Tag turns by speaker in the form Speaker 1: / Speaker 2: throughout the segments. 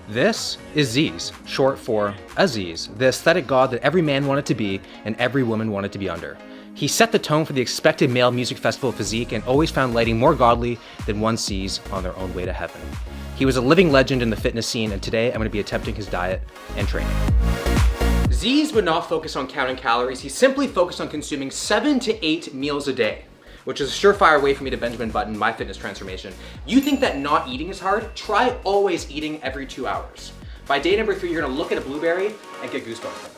Speaker 1: This is Zyzz, short for Aziz, the aesthetic god that every man wanted to be and every woman wanted to be under. He set the tone for the expected male music festival physique and always found lighting more godly than one sees on their own way to heaven. He was a living legend in the fitness scene, and today I'm going to be attempting his diet and training. Zyzz would not focus on counting calories. He simply focused on consuming 7 to 8 meals a day, which is a surefire way for me to Benjamin Button my fitness transformation. You think that not eating is hard? Try always eating every 2 hours. By day number 3, you're gonna look at a blueberry and get goosebumps from it.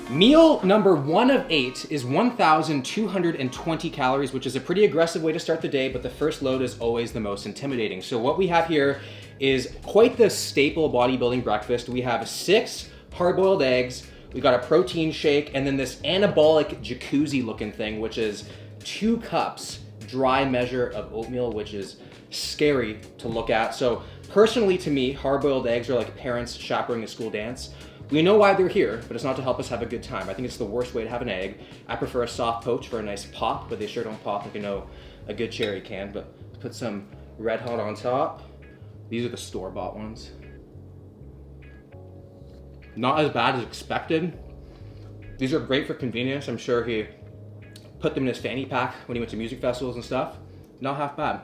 Speaker 1: Meal number 1 of 8 is 1,220 calories, which is a pretty aggressive way to start the day, but the first load is always the most intimidating. So what we have here is quite the staple bodybuilding breakfast. We have 6 hard-boiled eggs, we got a protein shake, and then this anabolic jacuzzi looking thing, which is 2 cups dry measure of oatmeal, which is scary to look at. So personally to me, hard-boiled eggs are like parents chaperoning a school dance. We know why they're here, but it's not to help us have a good time. I think it's the worst way to have an egg. I prefer a soft poach for a nice pop, but they sure don't pop like a good cherry can. But put some Red Hot on top. These are the store-bought ones. Not as bad as expected. These are great for convenience. I'm sure he put them in his fanny pack when he went to music festivals and stuff. Not half bad.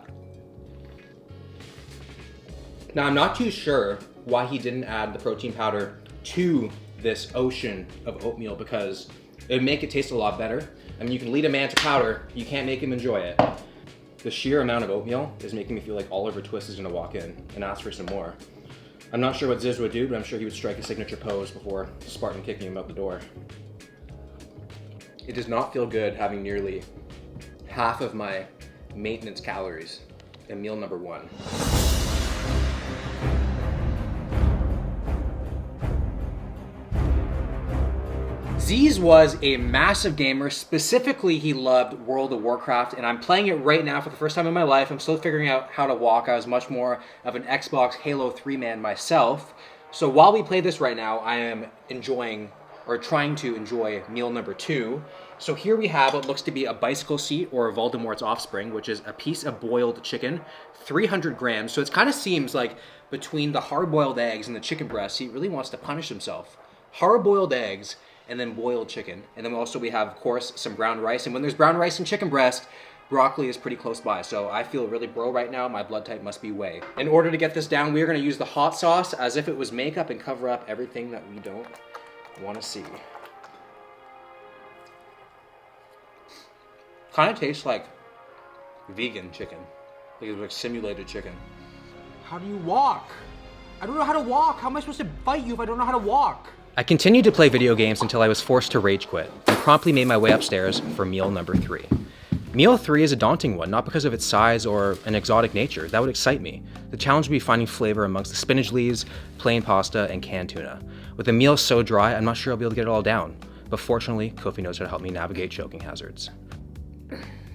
Speaker 1: Now, I'm not too sure why he didn't add the protein powder to this ocean of oatmeal, because it would make it taste a lot better. I mean, you can lead a man to powder, you can't make him enjoy it. The sheer amount of oatmeal is making me feel like Oliver Twist is gonna walk in and ask for some more. I'm not sure what Zyzz would do, but I'm sure he would strike a signature pose before Spartan kicking him out the door. It does not feel good having nearly half of my maintenance calories in meal number 1. Zyzz was a massive gamer. Specifically, he loved World of Warcraft, and I'm playing it right now for the first time in my life. I'm still figuring out how to walk. I was much more of an Xbox Halo 3 man myself. So while we play this right now, I am enjoying, or trying to enjoy, meal number 2. So here we have what looks to be a bicycle seat, or Voldemort's offspring, which is a piece of boiled chicken, 300 grams. So it kind of seems like between the hard-boiled eggs and the chicken breast, he really wants to punish himself. Hard-boiled eggs, and then boiled chicken. And then also we have, of course, some brown rice. And when there's brown rice and chicken breast, broccoli is pretty close by. So I feel really bro right now. My blood type must be whey. In order to get this down, we are gonna use the hot sauce as if it was makeup and cover up everything that we don't wanna see. Kind of tastes like vegan chicken. Like it's like simulated chicken. How do you walk? I don't know how to walk. How am I supposed to fight you if I don't know how to walk? I continued to play video games until I was forced to rage quit, and promptly made my way upstairs for meal number 3. Meal 3 is a daunting one, not because of its size or an exotic nature. That would excite me. The challenge would be finding flavor amongst the spinach leaves, plain pasta, and canned tuna. With a meal so dry, I'm not sure I'll be able to get it all down. But fortunately, Kofi knows how to help me navigate choking hazards.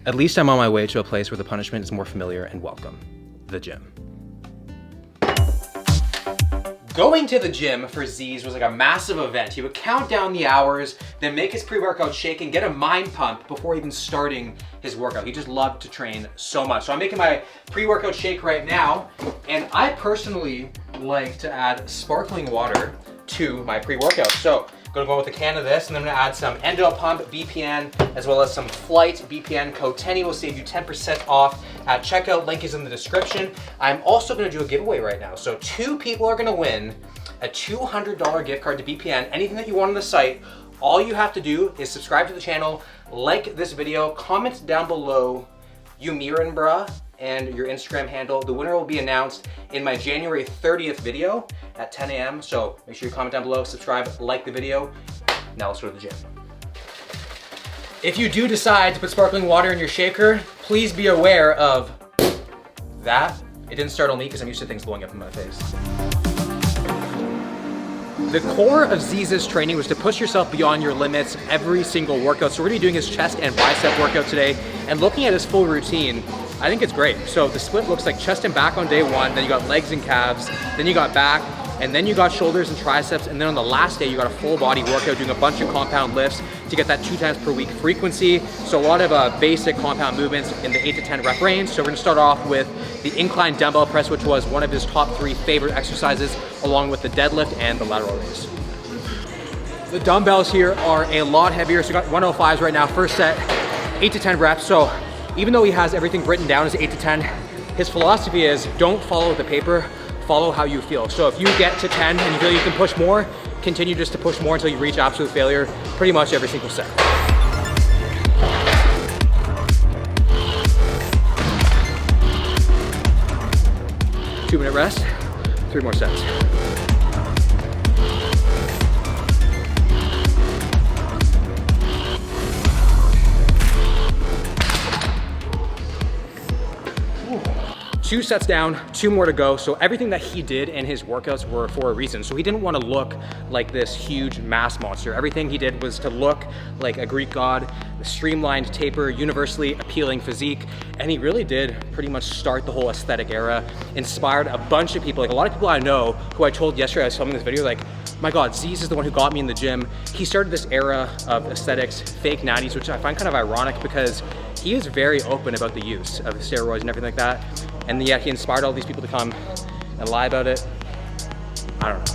Speaker 1: At least I'm on my way to a place where the punishment is more familiar and welcome. The gym. Going to the gym for Zyzz was like a massive event. He would count down the hours, then make his pre-workout shake and get a mind pump before even starting his workout. He just loved to train so much. So I'm making my pre-workout shake right now, and I personally like to add sparkling water to my pre-workout. So I'm gonna go with a can of this, and then I'm gonna add some Endo Pump BPN, as well as some Flight BPN. Code TENNY will save you 10% off at checkout. Link is in the description. I'm also gonna do a giveaway right now. So 2 people are gonna win a $200 gift card to BPN. Anything that you want on the site, all you have to do is subscribe to the channel, like this video, comment down below you mirin bruh and your Instagram handle. The winner will be announced in my January 30th video at 10 a.m. So make sure you comment down below, subscribe, like the video. Now let's go to the gym. If you do decide to put sparkling water in your shaker, please be aware of that. It didn't startle me because I'm used to things blowing up in my face. The core of Zyzz's training was to push yourself beyond your limits every single workout. So we're gonna be doing his chest and bicep workout today, and looking at his full routine, I think it's great. So the split looks like chest and back on day 1, then you got legs and calves, then you got back, and then you got shoulders and triceps, and then on the last day you got a full body workout doing a bunch of compound lifts to get that 2 times per week frequency. So a lot of basic compound movements in the 8 to 10 rep range. So we're gonna start off with the incline dumbbell press, which was one of his top 3 favorite exercises, along with the deadlift and the lateral raise. The dumbbells here are a lot heavier. So we got 105s right now, first set, 8 to 10 reps. So even though he has everything written down as 8 to 10, his philosophy is don't follow the paper, follow how you feel. So if you get to 10 and you feel you can push more, continue just to push more until you reach absolute failure pretty much every single set. Two-minute rest, 3 more sets. Two sets down, 2 more to go. So everything that he did in his workouts were for a reason. So he didn't want to look like this huge mass monster. Everything he did was to look like a Greek god, a streamlined, taper, universally appealing physique. And he really did pretty much start the whole aesthetic era, inspired a bunch of people. Like a lot of people I know who I told yesterday I was filming this video, like, my God, Zyzz is the one who got me in the gym. He started this era of aesthetics, fake natties, which I find kind of ironic because he is very open about the use of steroids and everything like that. And yet he inspired all these people to come and lie about it. I don't know.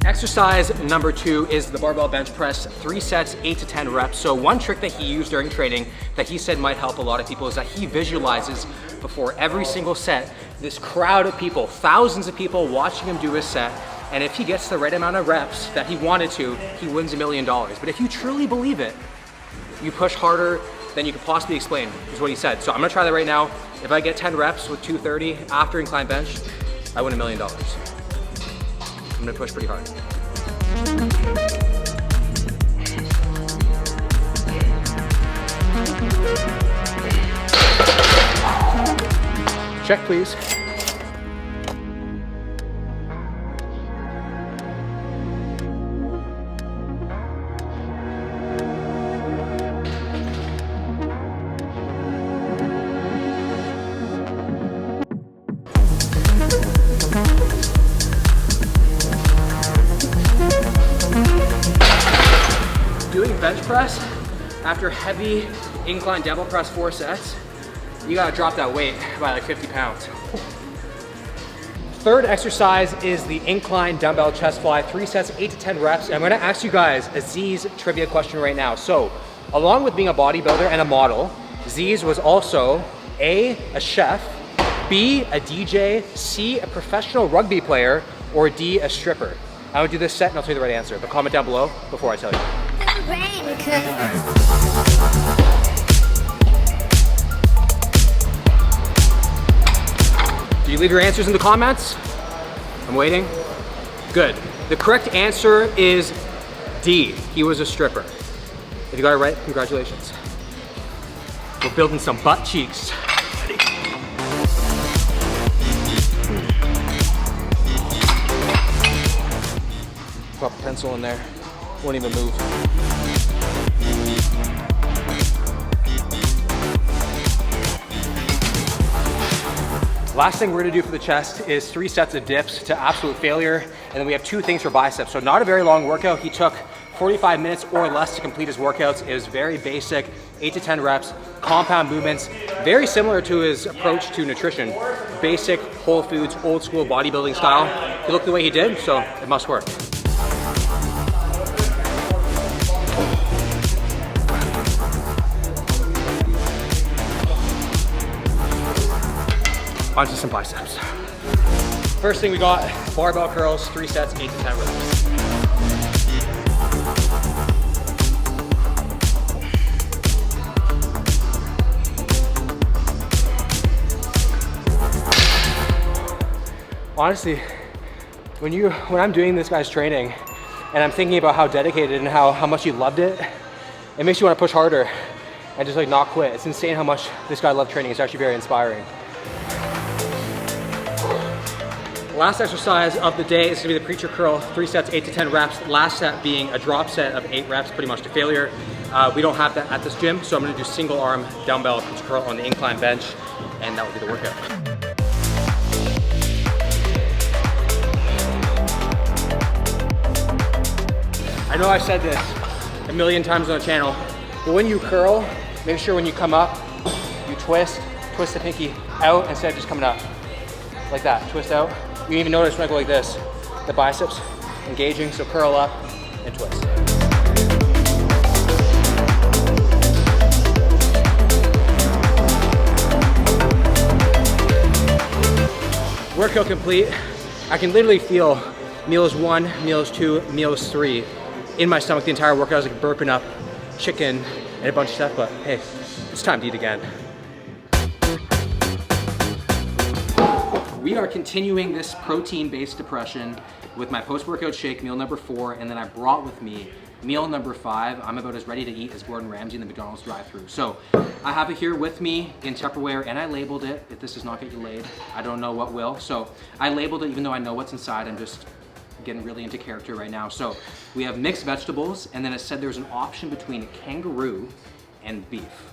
Speaker 1: Exercise number 2 is the barbell bench press, 3 sets, 8 to 10 reps. So one trick that he used during training that he said might help a lot of people is that he visualizes before every single set this crowd of people, thousands of people watching him do his set. And if he gets the right amount of reps that he wanted to, he wins $1 million. But if you truly believe it, you push harder than you could possibly explain, is what he said. So I'm gonna try that right now. If I get 10 reps with 230 after incline bench, I win $1 million. I'm gonna push pretty hard. Check, please. Doing bench press after heavy incline dumbbell press 4 sets, you gotta drop that weight by like 50 pounds. Third exercise is the incline dumbbell chest fly, 3 sets, 8 to 10 reps. And I'm gonna ask you guys a Zyzz trivia question right now. So, along with being a bodybuilder and a model, Zyzz was also A, a chef, B, a DJ, C, a professional rugby player, or D, a stripper. I would do this set and I'll tell you the right answer, but comment down below before I tell you. Do you leave your answers in the comments? I'm waiting. Good. The correct answer is D. He was a stripper. If you got it right, congratulations. We're building some butt cheeks. Ready? Pop a pencil in there. Won't even move. Last thing we're gonna do for the chest is 3 sets of dips to absolute failure. And then we have 2 things for biceps. So not a very long workout. He took 45 minutes or less to complete his workouts. It was very basic, 8 to 10 reps, compound movements, very similar to his approach to nutrition. Basic, whole foods, old school bodybuilding style. He looked the way he did, so it must work. Onto some biceps. First thing we got, barbell curls, 3 sets, 8 to 10 reps. Honestly, when I'm doing this guy's training and I'm thinking about how dedicated and how much he loved it, it makes you want to push harder and just like not quit. It's insane how much this guy loved training. It's actually very inspiring. Last exercise of the day is gonna be the preacher curl, 3 sets, 8 to 10 reps. Last set being a drop set of 8 reps, pretty much to failure. We don't have that at this gym, so I'm gonna do single arm dumbbell preacher curl on the incline bench, and that will be the workout. I know I've said this a million times on the channel, but when you curl, make sure when you come up, you twist the pinky out instead of just coming up. Like that, twist out. You can even notice when I go like this, the biceps engaging, so curl up and twist. Workout complete. I can literally feel meals 1, meals 2, meals 3 in my stomach the entire workout. I was like burping up chicken and a bunch of stuff, but hey, it's time to eat again. We are continuing this protein-based depression with my post-workout shake, meal number 4, and then I brought with me meal number 5. I'm about as ready to eat as Gordon Ramsay in the McDonald's drive-thru. So I have it here with me in Tupperware, and I labeled it. If this does not get you laid, I don't know what will. So I labeled it even though I know what's inside. I'm just getting really into character right now. So we have mixed vegetables, and then it said there's an option between kangaroo and beef.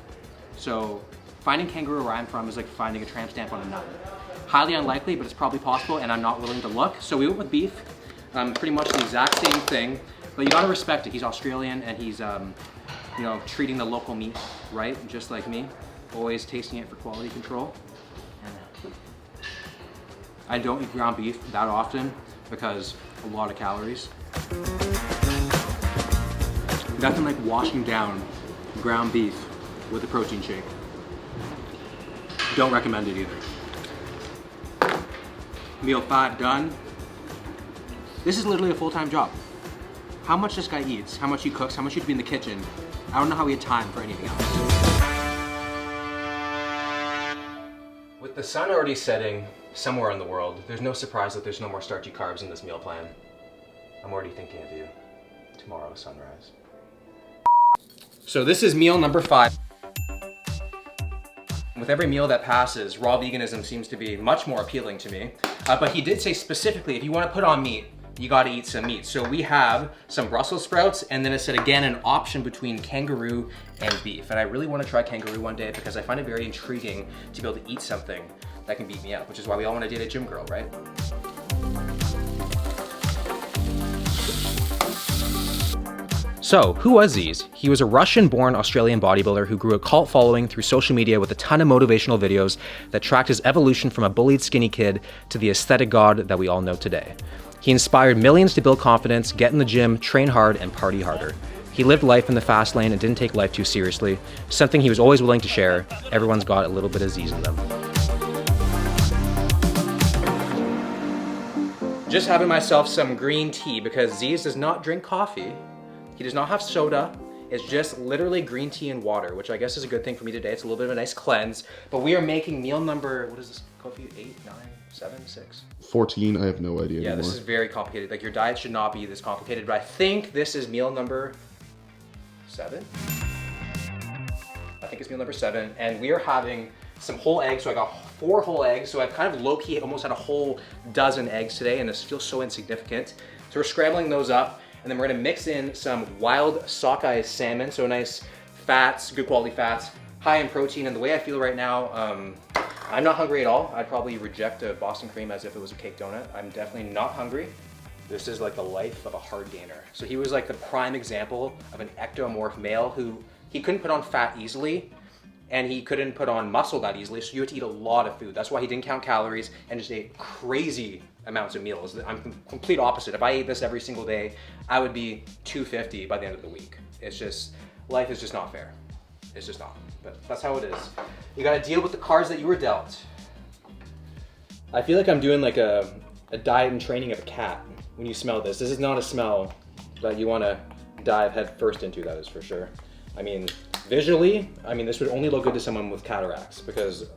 Speaker 1: So finding kangaroo where I'm from is like finding a tramp stamp on a nut. Highly unlikely, but it's probably possible, and I'm not willing to look. So we went with beef, pretty much the exact same thing, but you gotta respect it. He's Australian, and he's you know, treating the local meat right, just like me. Always tasting it for quality control. I don't eat ground beef that often because a lot of calories. Nothing like washing down ground beef with a protein shake. Don't recommend it either. Meal 5 done. This is literally a full-time job. How much this guy eats, how much he cooks, how much he'd be in the kitchen, I don't know how he had time for anything else. With the sun already setting somewhere in the world, there's no surprise that there's no more starchy carbs in this meal plan. I'm already thinking of you. Tomorrow, sunrise. So this is meal number 5. With every meal that passes, raw veganism seems to be much more appealing to me. But he did say specifically, if you want to put on meat, you got to eat some meat. So we have some Brussels sprouts, and then it said again an option between kangaroo and beef. And I really want to try kangaroo one day because I find it very intriguing to be able to eat something that can beat me up, which is why we all want to date a gym girl, right? So, who was Zyzz? He was a Russian-born Australian bodybuilder who grew a cult following through social media with a ton of motivational videos that tracked his evolution from a bullied skinny kid to the aesthetic god that we all know today. He inspired millions to build confidence, get in the gym, train hard, and party harder. He lived life in the fast lane and didn't take life too seriously, something he was always willing to share. Everyone's got a little bit of Zyzz in them. Just having myself some green tea because Zyzz does not drink coffee. He does not have soda. It's just literally green tea and water, which I guess is a good thing for me today. It's a little bit of a nice cleanse. But we are making meal number, what is this, Kofi? 8, 9, 7, 6?
Speaker 2: 14, I have no idea
Speaker 1: Yeah,
Speaker 2: anymore.
Speaker 1: this is very complicated. Like your diet should not be this complicated, but I think this is meal number 7? I think it's meal number 7. And we are having some whole eggs. So I got 4 whole eggs. So I've kind of low-key almost had a whole dozen eggs today, and this feels so insignificant. So we're scrambling those up. And then we're gonna mix in some wild sockeye salmon, so nice fats, good quality fats, high in protein. And the way I feel right now, I'm not hungry at all. I'd probably reject a Boston cream as if it was a cake donut. I'm definitely not hungry. This is like the life of a hard gainer. So he was like the prime example of an ectomorph male who, he couldn't put on fat easily, and he couldn't put on muscle that easily, so you had to eat a lot of food. That's why he didn't count calories and just ate crazy amounts of meals. I'm the complete opposite. If I ate this every single day, I would be 250 by the end of the week. It's just, life is just not fair. It's just not, but that's how it is. You gotta deal with the cards that you were dealt. I feel like I'm doing like a diet and training of a cat when you smell this. This is not a smell that you wanna dive head first into, that is for sure. I mean, visually, this would only look good to someone with cataracts because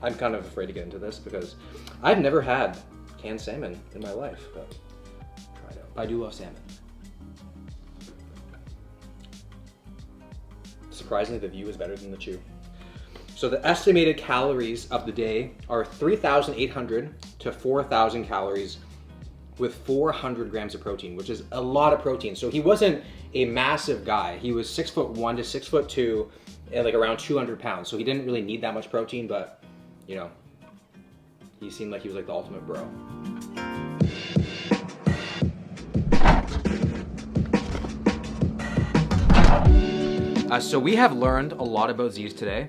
Speaker 1: I'm kind of afraid to get into this because I've never had canned salmon in my life, but try it out. I do love salmon. Surprisingly, the view is better than the chew. So the estimated calories of the day are 3,800 to 4,000 calories with 400 grams of protein, which is a lot of protein. So he wasn't a massive guy. He was 6'1" to 6'2" and like around 200 pounds. So he didn't really need that much protein, but you know, he seemed like he was like the ultimate bro. So we have learned a lot about Zyzz today,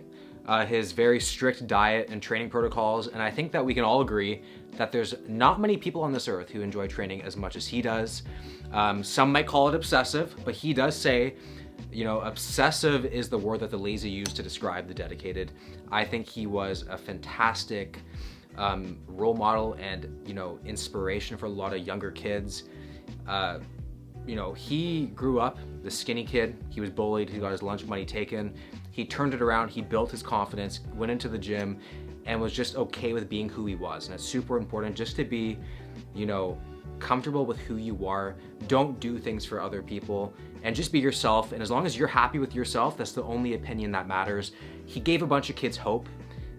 Speaker 1: his very strict diet and training protocols, and I think that we can all agree that there's not many people on this earth who enjoy training as much as he does. Some might call it obsessive, but he does say, you know, obsessive is the word that the lazy use to describe the dedicated. I think he was a fantastic role model and, you know, inspiration for a lot of younger kids. You know, he grew up the skinny kid. He was bullied. He got his lunch money taken. He turned it around. He built his confidence, went into the gym, and was just okay with being who he was. And it's super important just to be, you know, comfortable with who you are. Don't do things for other people, and just be yourself. And as long as you're happy with yourself, that's the only opinion that matters. He gave a bunch of kids hope,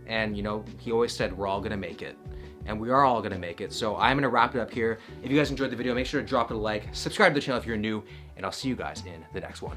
Speaker 1: and you know, he always said, we're all gonna make it. And we are all gonna make it. So I'm gonna wrap it up here. If you guys enjoyed the video, make sure to drop it a like, subscribe to the channel if you're new, and I'll see you guys in the next one.